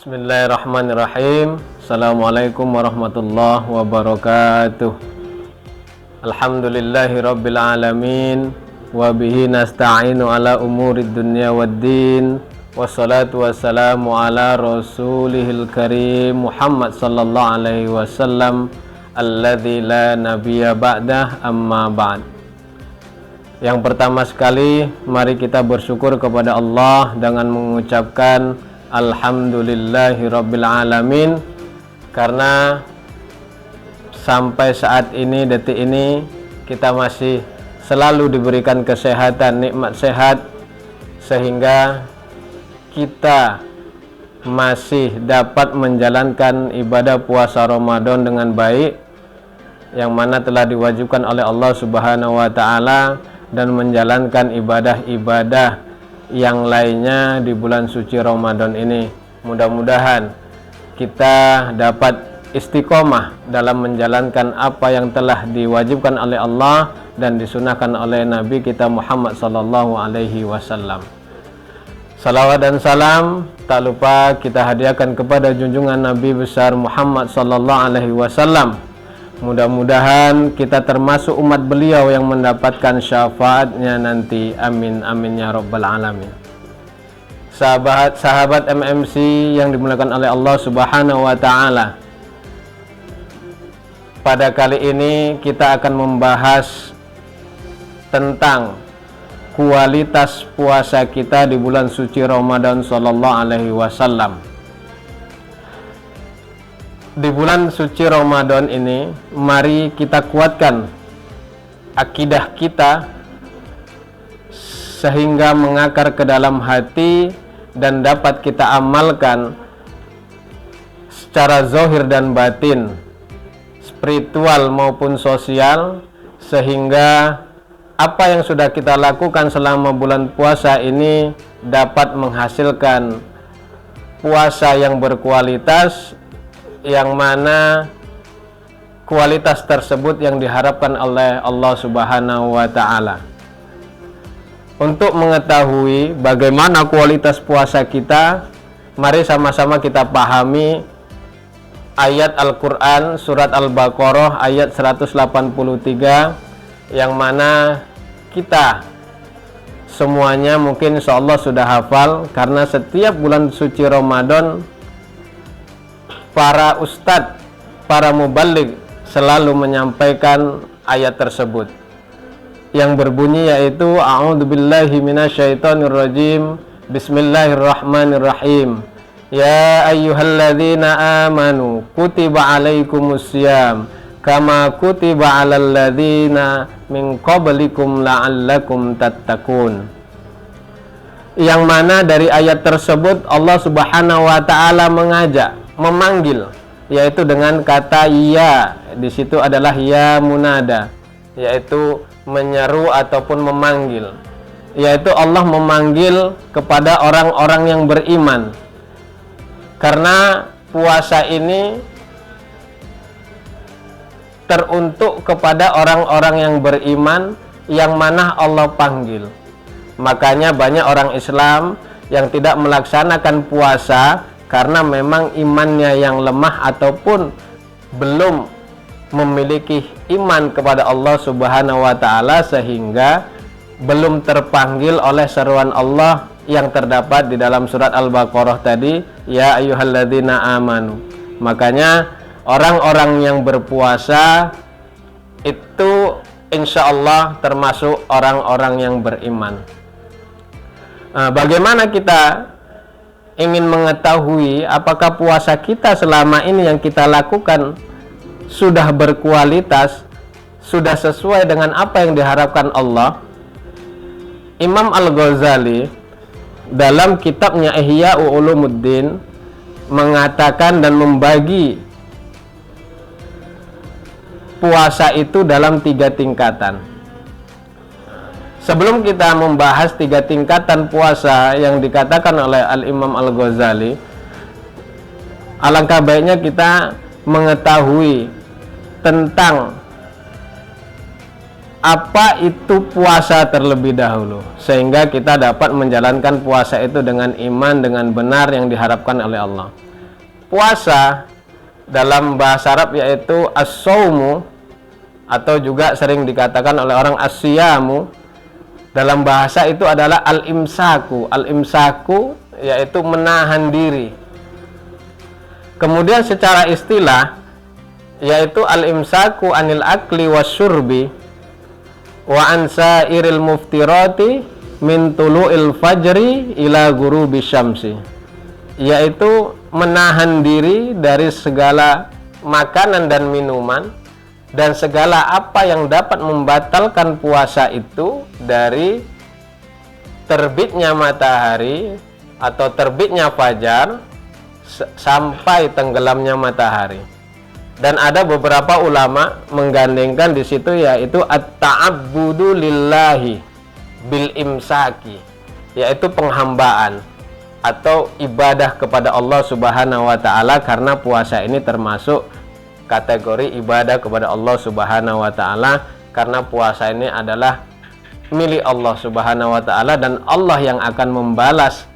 Bismillahirrahmanirrahim. Assalamualaikum warahmatullahi wabarakatuh. Alhamdulillahi rabbil alamin. Wabihi nasta'inu ala umurid dunya waddin. Wassalatu wassalamu ala rasulihil karim Muhammad sallallahu alaihi wasallam alladzi la nabiyya ba'dah, amma ba'd. Yang pertama sekali, mari kita bersyukur kepada Allah dengan mengucapkan Alhamdulillahi rabbil alamin, karena sampai saat ini, detik ini, kita masih selalu diberikan kesehatan, nikmat sehat, sehingga kita masih dapat menjalankan ibadah puasa Ramadan dengan baik, yang mana telah diwajibkan oleh Allah Subhanahu wa Ta'ala, dan menjalankan ibadah-ibadah yang lainnya di bulan suci Ramadan ini. Mudah-mudahan kita dapat istiqomah dalam menjalankan apa yang telah diwajibkan oleh Allah dan disunahkan oleh Nabi kita Muhammad sallallahu alaihi wasallam. Salawat dan salam tak lupa kita hadiahkan kepada junjungan Nabi besar Muhammad sallallahu alaihi wasallam. Mudah-mudahan kita termasuk umat beliau yang mendapatkan syafaatnya nanti. Amin amin ya rabbal alamin. Sahabat MMC yang dimuliakan oleh Allah Subhanahu wa Ta'ala, pada kali ini kita akan membahas tentang kualitas puasa kita di bulan suci Ramadan sallallahu alaihi wasallam. Di bulan suci Ramadan ini, mari kita kuatkan akidah kita sehingga mengakar ke dalam hati dan dapat kita amalkan secara zahir dan batin, spiritual maupun sosial, sehingga apa yang sudah kita lakukan selama bulan puasa ini dapat menghasilkan puasa yang berkualitas, yang mana kualitas tersebut yang diharapkan oleh Allah Subhanahu wa Ta'ala. Untuk mengetahui bagaimana kualitas puasa kita, mari sama-sama kita pahami ayat Al-Quran surat Al-Baqarah ayat 183, yang mana kita semuanya mungkin insyaallah sudah hafal, karena setiap bulan suci Ramadan para ustadz, para muballigh selalu menyampaikan ayat tersebut yang berbunyi yaitu A'udzubillahi minasyaitonirrajim, Bismillahirrahmanirrahim. Ya ayyuhalladzina amanu kutiba alaikumussyam kama kutiba alal ladzina min qablikum la'allakum tattaqun. Yang mana dari ayat tersebut Allah Subhanahu wa Ta'ala mengajak, memanggil, yaitu dengan kata ya. Di situ adalah ya munada, yaitu menyeru ataupun memanggil, yaitu Allah memanggil kepada orang-orang yang beriman, karena puasa ini teruntuk kepada orang-orang yang beriman yang mana Allah panggil. Makanya banyak orang Islam yang tidak melaksanakan puasa karena memang imannya yang lemah ataupun belum memiliki iman kepada Allah Subhanahu wa Ta'ala, sehingga belum terpanggil oleh seruan Allah yang terdapat di dalam surat Al-Baqarah tadi, ya ayyuhalladzina amanu. Makanya orang-orang yang berpuasa itu insya Allah termasuk orang-orang yang beriman. Bagaimana kita ingin mengetahui apakah puasa kita selama ini yang kita lakukan sudah berkualitas, sudah sesuai dengan apa yang diharapkan Allah? Imam Al-Ghazali dalam kitabnya Ihya Ulumuddin mengatakan dan membagi puasa itu dalam 3 tingkatan. Sebelum kita membahas 3 tingkatan puasa yang dikatakan oleh Al-Imam Al-Ghazali, alangkah baiknya kita mengetahui tentang apa itu puasa terlebih dahulu, sehingga kita dapat menjalankan puasa itu dengan iman, dengan benar yang diharapkan oleh Allah. puasa dalam bahasa Arab yaitu as-saumu, atau juga sering dikatakan oleh orang as-siyamu, dalam bahasa itu adalah al-imsaku. Al-imsaku yaitu menahan diri. Kemudian secara istilah yaitu al-imsaku anil akli wasyurbi wa an sairil muftirati min tulu'il fajri ila ghurubi syamsi, yaitu menahan diri dari segala makanan dan minuman dan segala apa yang dapat membatalkan puasa itu dari terbitnya matahari atau terbitnya fajar sampai tenggelamnya matahari. Dan ada beberapa ulama menggandengkan di situ yaitu at-ta'abbudu lillahi bil imsaki, yaitu penghambaan atau ibadah kepada Allah Subhanahu wa taala, karena puasa ini termasuk kategori ibadah kepada Allah Subhanahu wa taala, karena puasa ini adalah milik Allah Subhanahu wa taala dan Allah yang akan membalas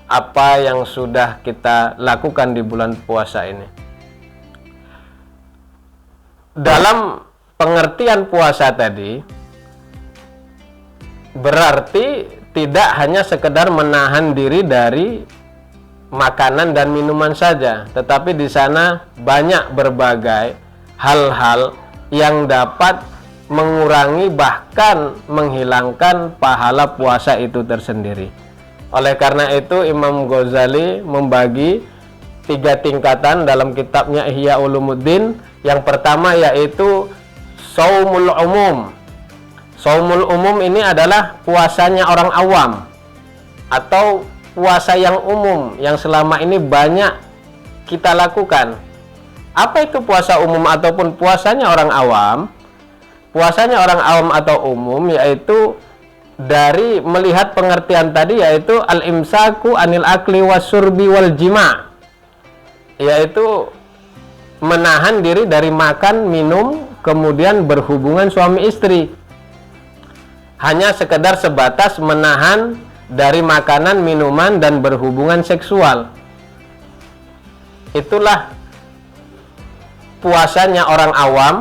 apa yang sudah kita lakukan di bulan puasa ini. Dalam pengertian puasa tadi berarti tidak hanya sekedar menahan diri dari makanan dan minuman saja, tetapi di sana banyak berbagai hal-hal yang dapat mengurangi bahkan menghilangkan pahala puasa itu tersendiri. Oleh karena itu Imam Ghazali membagi 3 tingkatan dalam kitabnya Ihya Ulumuddin. Yang pertama yaitu Shaumul Umum. Shaumul Umum ini adalah puasanya orang awam atau puasa yang umum yang selama ini banyak kita lakukan. Apa itu puasa umum ataupun puasanya orang awam? Puasanya orang awam atau umum yaitu dari melihat pengertian tadi yaitu al-imsaku anil akli wasyurbi wal jima', yaitu menahan diri dari makan, minum, kemudian berhubungan suami istri. Hanya sekedar sebatas menahan dari makanan, minuman, dan berhubungan seksual. Itulah puasanya orang awam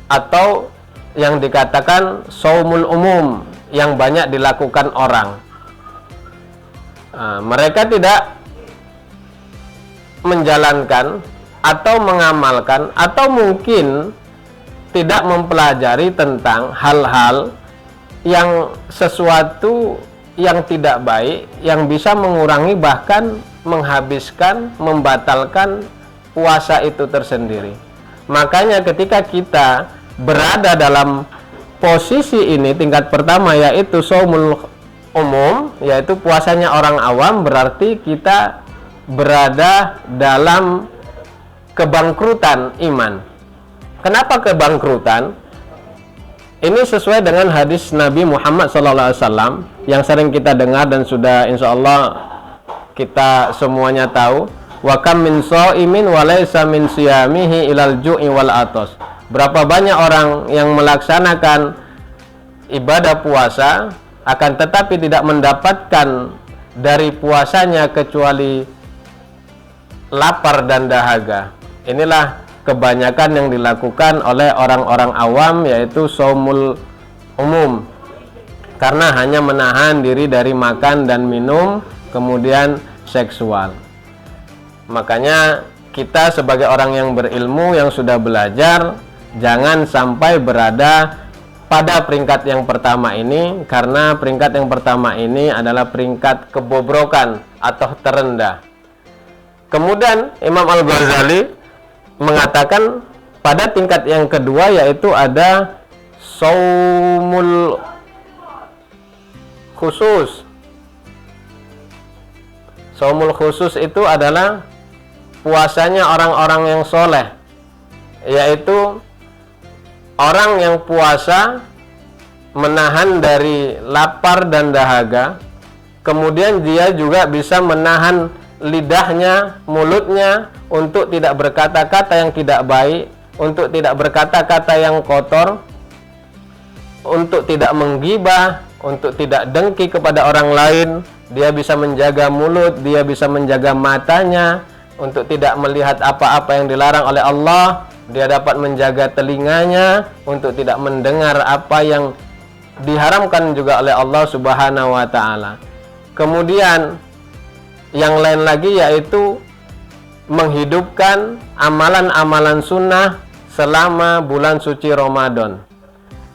atau yang dikatakan shaumul umum yang banyak dilakukan orang. Mereka tidak menjalankan atau mengamalkan atau mungkin tidak mempelajari tentang hal-hal yang sesuatu yang tidak baik yang bisa mengurangi bahkan menghabiskan, membatalkan puasa itu tersendiri. Makanya ketika kita berada dalam posisi ini, tingkat pertama yaitu shaumul umum, yaitu puasanya orang awam, berarti kita berada dalam kebangkrutan iman. Kenapa kebangkrutan? Ini sesuai dengan hadis Nabi Muhammad SAW yang sering kita dengar dan sudah insya Allah kita semuanya tahu. Wa kam min shaimin wa laysa min siyamihi ilal ju'i wal atas. Berapa banyak orang yang melaksanakan ibadah puasa akan tetapi tidak mendapatkan dari puasanya kecuali lapar dan dahaga. Inilah kebanyakan yang dilakukan oleh orang-orang awam yaitu shaumul umum, karena hanya menahan diri dari makan dan minum kemudian seksual. Makanya kita sebagai orang yang berilmu yang sudah belajar jangan sampai berada pada peringkat yang pertama ini, karena peringkat yang pertama ini adalah peringkat kebobrokan atau terendah. Kemudian Imam Al-Ghazali mengatakan pada tingkat yang kedua yaitu ada shaumul khusus. Shaumul khusus itu adalah puasanya orang-orang yang soleh, yaitu orang yang puasa menahan dari lapar dan dahaga, kemudian dia juga bisa menahan lidahnya, mulutnya untuk tidak berkata-kata yang tidak baik, untuk tidak berkata-kata yang kotor, untuk tidak menggibah, untuk tidak dengki kepada orang lain, dia bisa menjaga mulut, dia bisa menjaga matanya untuk tidak melihat apa-apa yang dilarang oleh Allah, dia dapat menjaga telinganya untuk tidak mendengar apa yang diharamkan juga oleh Allah Subhanahu wa taala. Kemudian yang lain lagi yaitu menghidupkan amalan-amalan sunnah selama bulan suci Ramadan,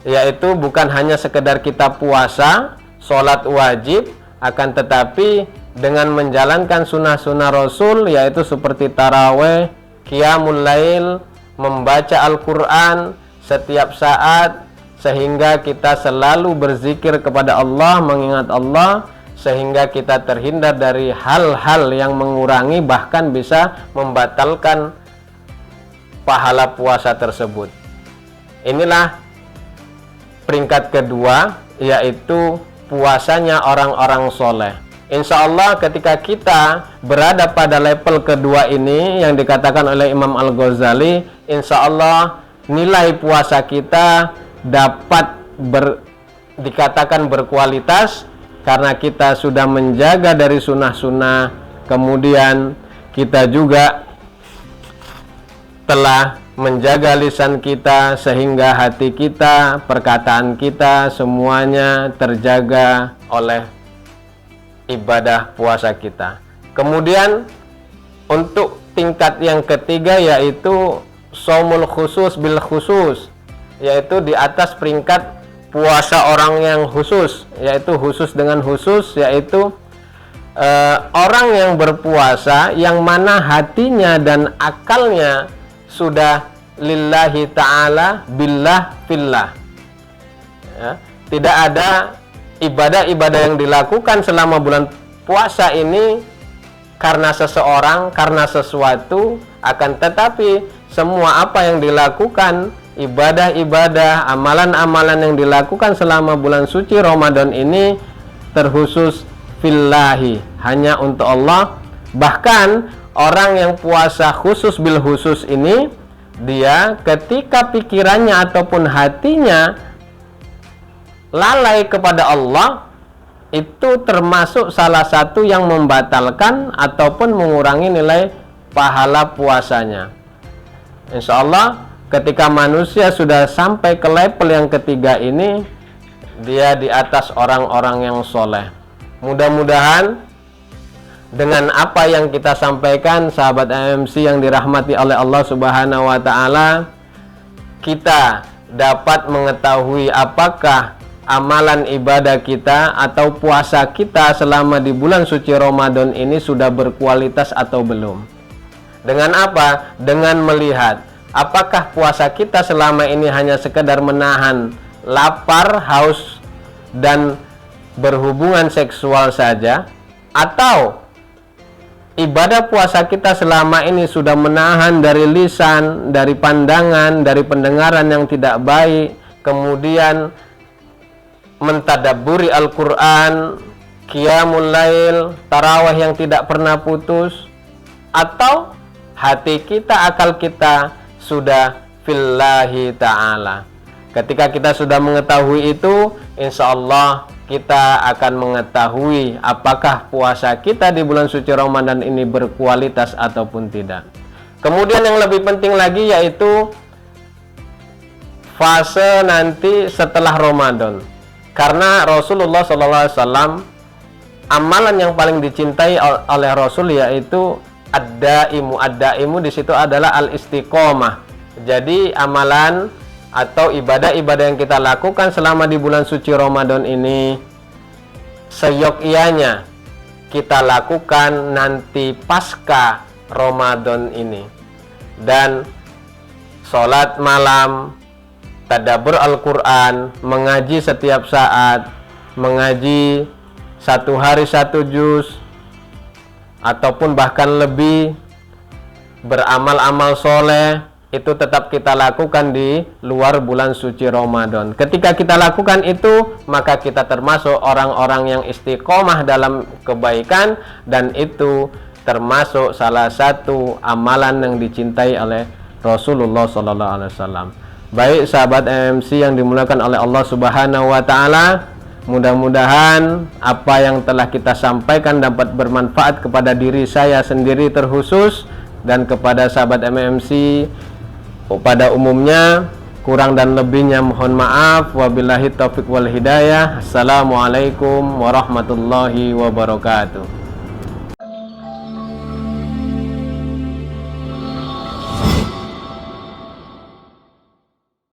yaitu bukan hanya sekedar kita puasa, sholat wajib, akan tetapi dengan menjalankan sunnah-sunnah Rasul, yaitu seperti taraweh, qiyamul lail, membaca Al-Quran setiap saat, sehingga kita selalu berzikir kepada Allah, mengingat Allah, sehingga kita terhindar dari hal-hal yang mengurangi bahkan bisa membatalkan pahala puasa tersebut. Inilah peringkat kedua, yaitu puasanya orang-orang soleh. Insya Allah ketika kita berada pada level kedua ini yang dikatakan oleh Imam Al-Ghazali, insya Allah nilai puasa kita dapat dikatakan berkualitas, karena kita sudah menjaga dari sunnah-sunnah, kemudian kita juga telah menjaga lisan kita sehingga hati kita, perkataan kita semuanya terjaga oleh ibadah puasa kita. Kemudian untuk tingkat yang ketiga yaitu shaumul khusus bil khusus, yaitu di atas peringkat puasa orang yang khusus, yaitu khusus dengan khusus, yaitu orang yang berpuasa yang mana hatinya dan akalnya sudah lillahi ta'ala billah fillah, ya, tidak ada ibadah-ibadah yang dilakukan selama bulan puasa ini karena seseorang, karena sesuatu, akan tetapi semua apa yang dilakukan, ibadah-ibadah, amalan-amalan yang dilakukan selama bulan suci Ramadan ini terkhusus fillahi, hanya untuk Allah. Bahkan orang yang puasa khusus bil khusus ini, dia ketika pikirannya ataupun hatinya lalai kepada Allah, itu termasuk salah satu yang membatalkan ataupun mengurangi nilai pahala puasanya. Insya Allah ketika manusia sudah sampai ke level yang ketiga ini, dia di atas orang-orang yang soleh. Mudah-mudahan dengan apa yang kita sampaikan, sahabat AMC yang dirahmati oleh Allah Subhanahu wa taala, kita dapat mengetahui apakah amalan ibadah kita atau puasa kita selama di bulan suci Ramadan ini sudah berkualitas atau belum. Dengan apa? Dengan melihat apakah puasa kita selama ini hanya sekedar menahan lapar, haus, dan berhubungan seksual saja, atau ibadah puasa kita selama ini sudah menahan dari lisan, dari pandangan, dari pendengaran yang tidak baik, kemudian mentadabburi Al-Quran, qiyamul lail, tarawih yang tidak pernah putus, atau hati kita, akal kita sudah fillahi ta'ala. Ketika kita sudah mengetahui itu, insya Allah kita akan mengetahui apakah puasa kita di bulan suci Ramadan ini berkualitas ataupun tidak. Kemudian yang lebih penting lagi yaitu fase nanti setelah Ramadan. Karena Rasulullah SAW, amalan yang paling dicintai oleh Rasul yaitu ad-daimu. Ad-daimu di situ adalah al-istiqomah. Jadi amalan atau ibadah-ibadah yang kita lakukan selama di bulan suci Ramadan ini, seyogyanya kita lakukan nanti pasca Ramadan ini. Dan sholat malam, tadabbur Al-Quran, mengaji setiap saat, mengaji satu hari satu juz, ataupun bahkan lebih, beramal-amal soleh, itu tetap kita lakukan di luar bulan suci Ramadan. Ketika kita lakukan itu, maka kita termasuk orang-orang yang istiqomah dalam kebaikan, dan itu termasuk salah satu amalan yang dicintai oleh Rasulullah SAW. Baik sahabat MC yang dimuliakan oleh Allah Subhanahu wa taala, Mudah-mudahan apa yang telah kita sampaikan dapat bermanfaat kepada diri saya sendiri terkhusus dan kepada sahabat MMC pada umumnya. Kurang dan lebihnya mohon maaf. Wabillahi taufiq wal hidayah. Assalamualaikum warahmatullahi wabarakatuh.